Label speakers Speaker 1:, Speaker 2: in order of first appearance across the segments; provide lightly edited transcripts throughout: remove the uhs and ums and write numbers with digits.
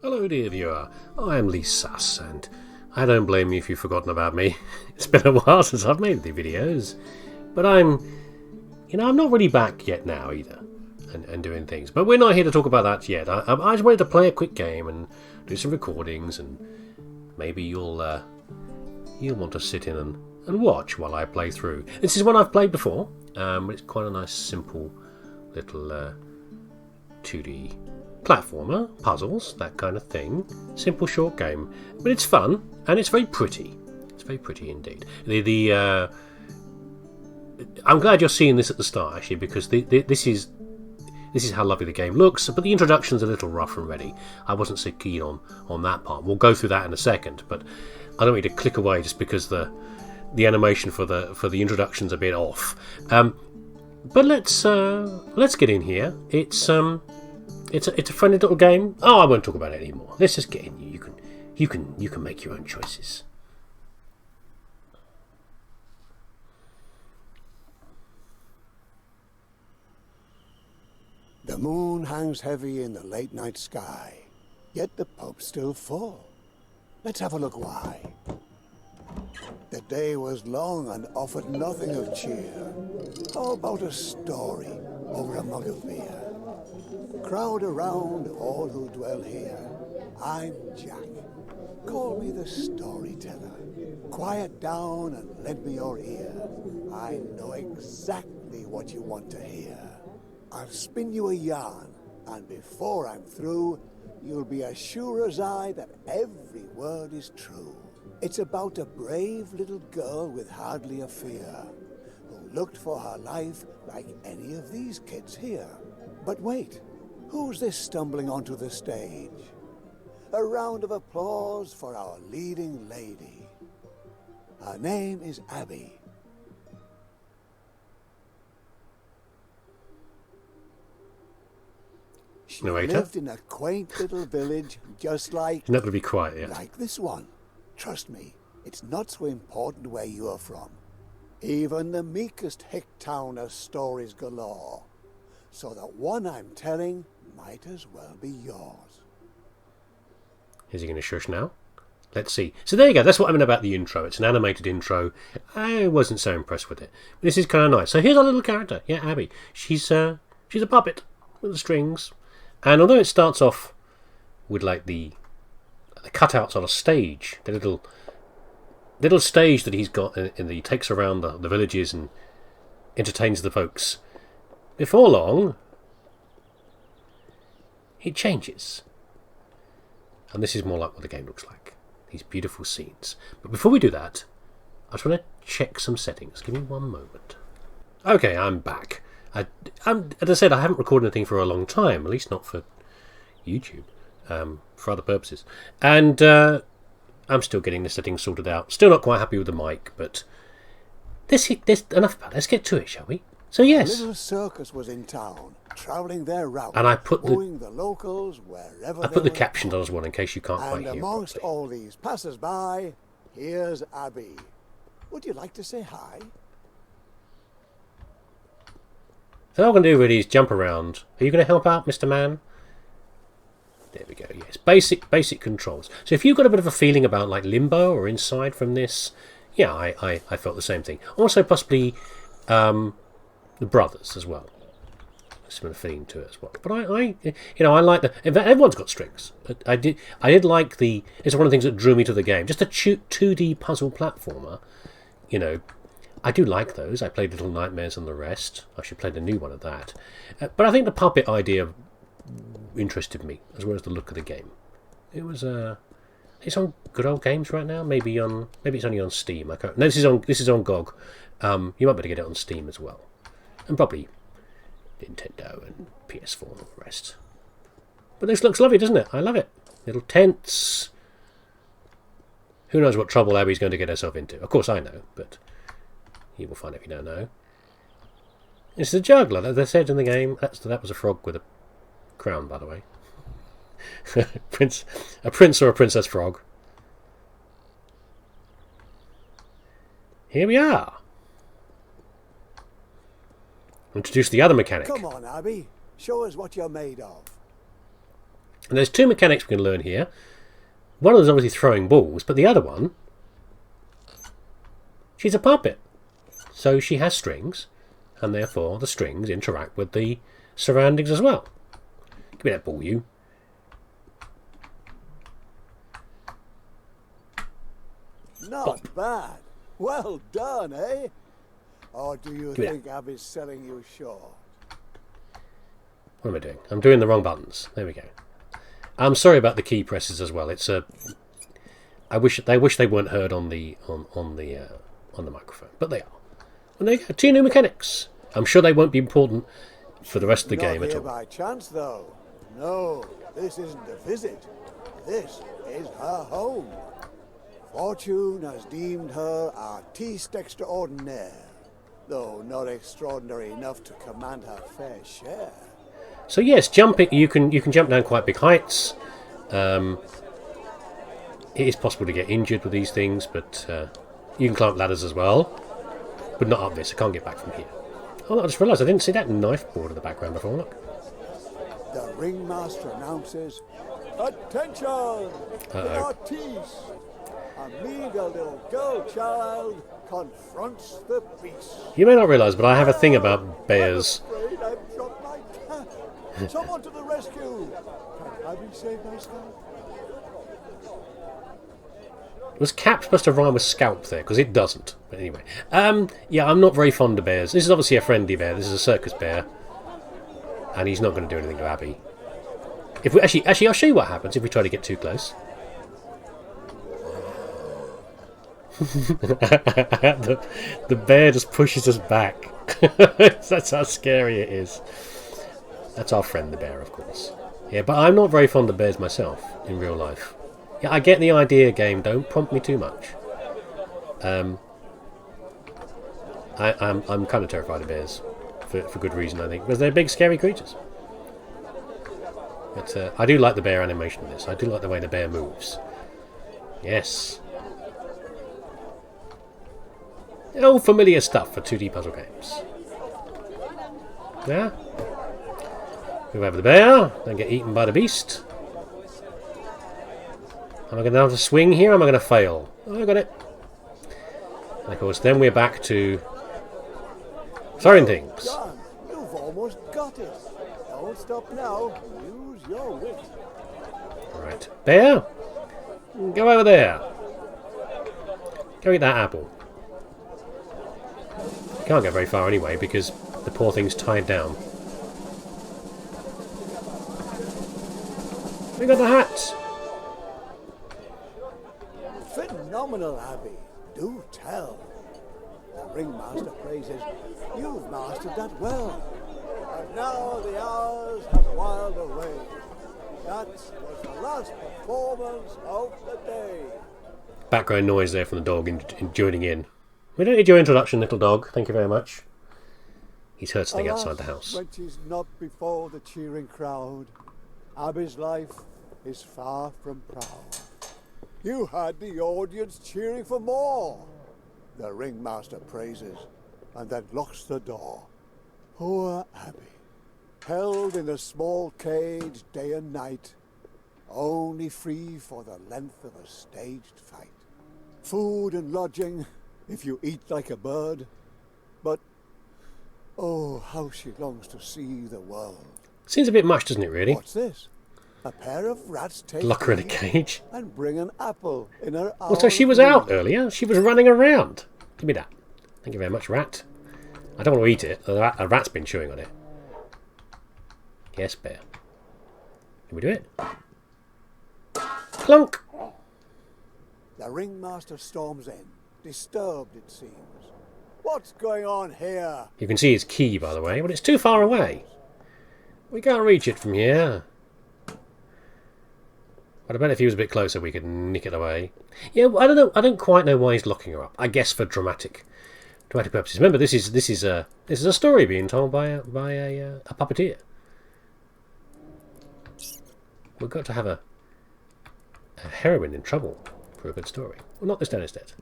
Speaker 1: Hello dear viewer, I am leesusss, and I don't blame you if you've forgotten about me. It's been a while since I've made the videos, but I'm not really back yet now either, and doing things. But we're not here to talk about that yet. I just wanted to play a quick game and do some recordings, and maybe you'll want to sit in and watch while I play through. This is one I've played before, but it's quite a nice, simple little 2D platformer, puzzles, that kind of thing. Simple, short game, but it's fun and it's very pretty. It's very pretty indeed. I'm glad you're seeing this at the start, actually, because this is how lovely the game looks. But the introduction's a little rough and ready. I wasn't so keen on that part. We'll go through that in a second, but I don't need to click away just because the animation for the introduction's a bit off. But let's get in here. It's a funny little game. Oh, I won't talk about it anymore. Let's just get in. You can make your own choices.
Speaker 2: The moon hangs heavy in the late night sky, yet the pub's still full. Let's have a look why. The day was long and offered nothing of cheer. How about a story over a mug of beer? Crowd around all who dwell here. I'm Jack. Call me the storyteller. Quiet down and lend me your ear. I know exactly what you want to hear. I'll spin you a yarn, and before I'm through, you'll be as sure as I that every word is true. It's about a brave little girl with hardly a fear, who looked for her life like any of these kids here. But wait, who's this stumbling onto the stage? A round of applause for our leading lady. Her name is Abby. She lived in a quaint little village just like...
Speaker 1: You're not going to be quiet yet.
Speaker 2: Like this one. Trust me, it's not so important where you are from. Even the meekest hick town has stories galore. So the one I'm telling might as well be yours.
Speaker 1: Is he going to shush now? Let's see. So there you go. That's what I mean about the intro. It's an animated intro. I wasn't so impressed with it. This is kind of nice. So here's our little character. Yeah, Abby. She's a puppet with the strings. And although it starts off with like the cutouts on a stage, the little stage that he's got, and he takes around the villages and entertains the folks, before long it changes. And this is more like what the game looks like. These beautiful scenes. But before we do that, I just want to check some settings. Give me one moment. Okay, I'm back. As I said, I haven't recorded anything for a long time, at least not for YouTube, for other purposes. And I'm still getting the settings sorted out. Still not quite happy with the mic, but there's enough about it. Let's get to it, shall we? So yes.
Speaker 2: A little circus was in town, travelling their route,
Speaker 1: and I put
Speaker 2: the locals wherever
Speaker 1: I put the captions on as well in case you can't quite hear.
Speaker 2: And amongst all these passers-by, here's Abby. Would you like to say hi?
Speaker 1: So all I'm going to do really is jump around. Are you going to help out, Mr. Man? There we go, yes. Basic controls. So if you've got a bit of a feeling about like Limbo or Inside from this, yeah, I felt the same thing. Also possibly the Brothers as well. Similar feeling to it as well. But I like the... In fact, everyone's got strings. I did like the... It's one of the things that drew me to the game. Just a 2D puzzle platformer, I do like those. I played Little Nightmares and the rest. I should play the new one of that. But I think the puppet idea interested me, as well as the look of the game. It was it's on Good Old Games right now. Maybe it's only on Steam. I can't. No, this is on GOG. You might be able to get it on Steam as well, and probably Nintendo and PS4 and all the rest. But this looks lovely, doesn't it? I love it. Little tents. Who knows what trouble Abby's going to get herself into? Of course I know, but you will find if you don't know. It's the Juggler, as they said in the game. That was a frog with a crown, by the way. a prince or a princess frog. Here we are. Introduce the other mechanic.
Speaker 2: Come on, Abby. Show us what you're made of.
Speaker 1: And there's two mechanics we can learn here. One of them is obviously throwing balls, but the other one, she's a puppet. So she has strings, and therefore the strings interact with the surroundings as well. Give me that ball, you.
Speaker 2: Not bad. Well done, eh? Or do you think Abby's selling you short?
Speaker 1: What am I doing? I'm doing the wrong buttons. There we go. I'm sorry about the key presses as well. It's a. I wish they weren't heard on the microphone, but they are. And there you go. Two new mechanics. I'm sure they won't be important for the rest of the game at all.
Speaker 2: Not here by chance, though. No, this isn't a visit. This is her home. Fortune has deemed her artiste extraordinaire, though not extraordinary enough to command her fair share.
Speaker 1: So yes, jumping. You can jump down quite big heights. It is possible to get injured with these things, but you can climb ladders as well. But not up this. I can't get back from here. Oh, I just realised I didn't see that knife board in the background before. Look.
Speaker 2: The ringmaster announces, "Attention! The artiste! A meager little girl child confronts the beast."
Speaker 1: You may not realise, but I have a thing about bears.
Speaker 2: I'm afraid I've dropped my cat. Someone to the rescue! Can Abby save my scalp?
Speaker 1: Was cap supposed to rhyme with scalp there? Because it doesn't. But anyway. Yeah, I'm not very fond of bears. This is obviously a friendly bear. This is a circus bear. And he's not going to do anything to Abby. If we actually, I'll show you what happens if we try to get too close. the bear just pushes us back. That's how scary it is. That's our friend the bear, of course. Yeah, but I'm not very fond of bears myself in real life. Yeah, I get the idea, game. Don't prompt me too much. I'm kind of terrified of bears for good reason, I think, because they're big, scary creatures. But I do like the bear animation in this. I do like the way the bear moves. Yes. All familiar stuff for 2D puzzle games. Yeah. Move over the bear, then get eaten by the beast. Am I going to have to swing here? Or am I going to fail? Oh, I got it. And of course, then we're back to throwing things.
Speaker 2: John, you've almost got it. Don't stop now. Use your wit.
Speaker 1: Right, bear, go over there. Go eat that apple. You can't go very far anyway because the poor thing's tied down. We got the hat.
Speaker 2: Phenomenal, Abby. Do tell. The ringmaster praises you've mastered that well. And now the hours have whiled away. That was the last performance of the day.
Speaker 1: Background noise there from the dog in joining in. We don't need your introduction, little dog. Thank you very much. He's heard something outside the house.
Speaker 2: When she's not before the cheering crowd, Abby's life is far from proud. You had the audience cheering for more. The ringmaster praises and then locks the door. Poor Abby, held in a small cage day and night, only free for the length of a staged fight. Food and lodging, if you eat like a bird. But, oh, how she longs to see the world.
Speaker 1: Seems a bit much, doesn't it, really?
Speaker 2: What's this? A pair of rats take
Speaker 1: Lock her in a cage.
Speaker 2: and bring an apple in her
Speaker 1: Well, so she was out earlier. She was running around. Give me that. Thank you very much, rat. I don't want to eat it. A rat's been chewing on it. Yes, bear. Can we do it? Clunk!
Speaker 2: The ringmaster storms in, disturbed it seems. What's going on here?
Speaker 1: You can see his key, by the way, but it's too far away. We can't reach it from here. But I bet if he was a bit closer, we could nick it away. Yeah, I don't know. I don't quite know why he's locking her up. I guess for dramatic purposes. Remember, this is a story being told by a puppeteer. We've got to have a heroine in trouble for a good story. Well, knock this down instead.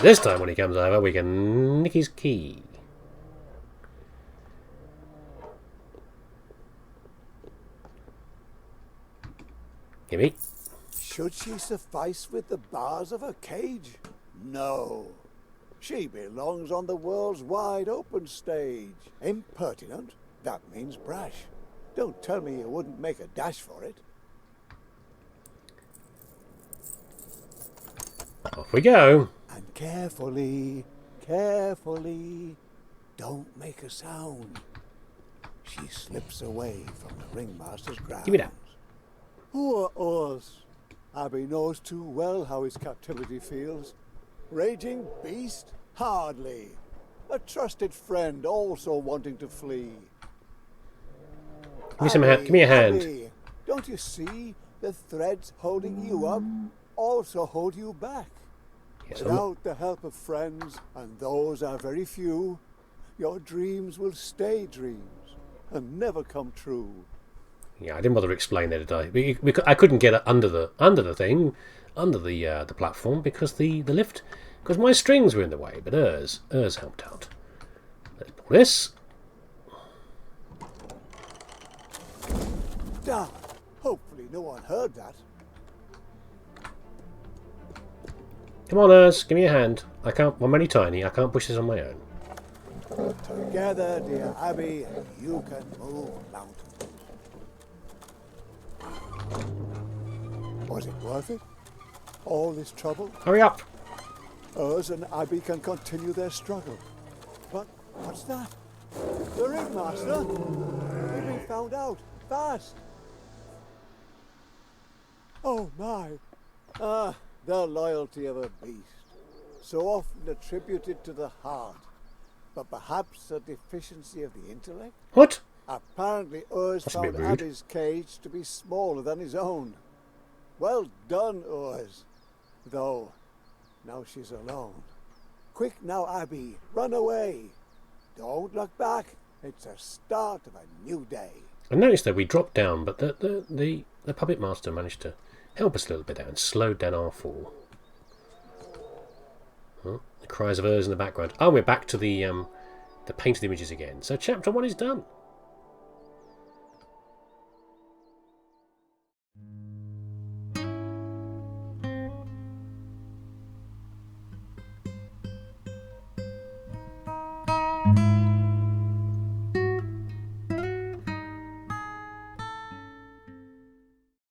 Speaker 1: This time, when he comes over, we can nick his key. Gimme.
Speaker 2: Should she suffice with the bars of her cage? No. She belongs on the world's wide open stage. Impertinent? That means brash. Don't tell me you wouldn't make a dash for it.
Speaker 1: Off we go.
Speaker 2: And carefully, carefully, don't make a sound. She slips away from the ringmaster's grounds.
Speaker 1: Give me that.
Speaker 2: Poor Urs. Abby knows too well how his captivity feels. Raging beast? Hardly. A trusted friend also wanting to flee.
Speaker 1: Give me a hand.
Speaker 2: Abby, don't you see the threads holding you up also hold you back?
Speaker 1: Yes,
Speaker 2: Without the help of friends, and those are very few, your dreams will stay dreams and never come true.
Speaker 1: Yeah, I didn't bother to explain that, did I? I couldn't get under the thing, under the platform because the lift, because my strings were in the way. But Urs helped out. Let's pull this.
Speaker 2: Darn. Hopefully no one heard that.
Speaker 1: Come on, Urs, give me a hand. I can't. I'm only tiny. I can't push this on my own.
Speaker 2: Together, dear Abby, you can move mountains. Was it worth it? All this trouble?
Speaker 1: Hurry up!
Speaker 2: Urs and Abby can continue their struggle. But what's that? The ringmaster? We've been found out. Fast! Oh my! Ah, the loyalty of a beast. So often attributed to the heart. But perhaps a deficiency of the intellect?
Speaker 1: What?
Speaker 2: Apparently Urs
Speaker 1: That's a bit
Speaker 2: found
Speaker 1: rude.
Speaker 2: Abby's cage to be smaller than his own. Well done, Urs. Though, now she's alone. Quick now, Abby, run away. Don't look back. It's the start of a new day.
Speaker 1: I noticed that we dropped down, but the puppet master managed to help us a little bit out and slowed down our fall. Huh? The cries of Urs in the background. Oh, we're back to the painted images again. So chapter 1 is done.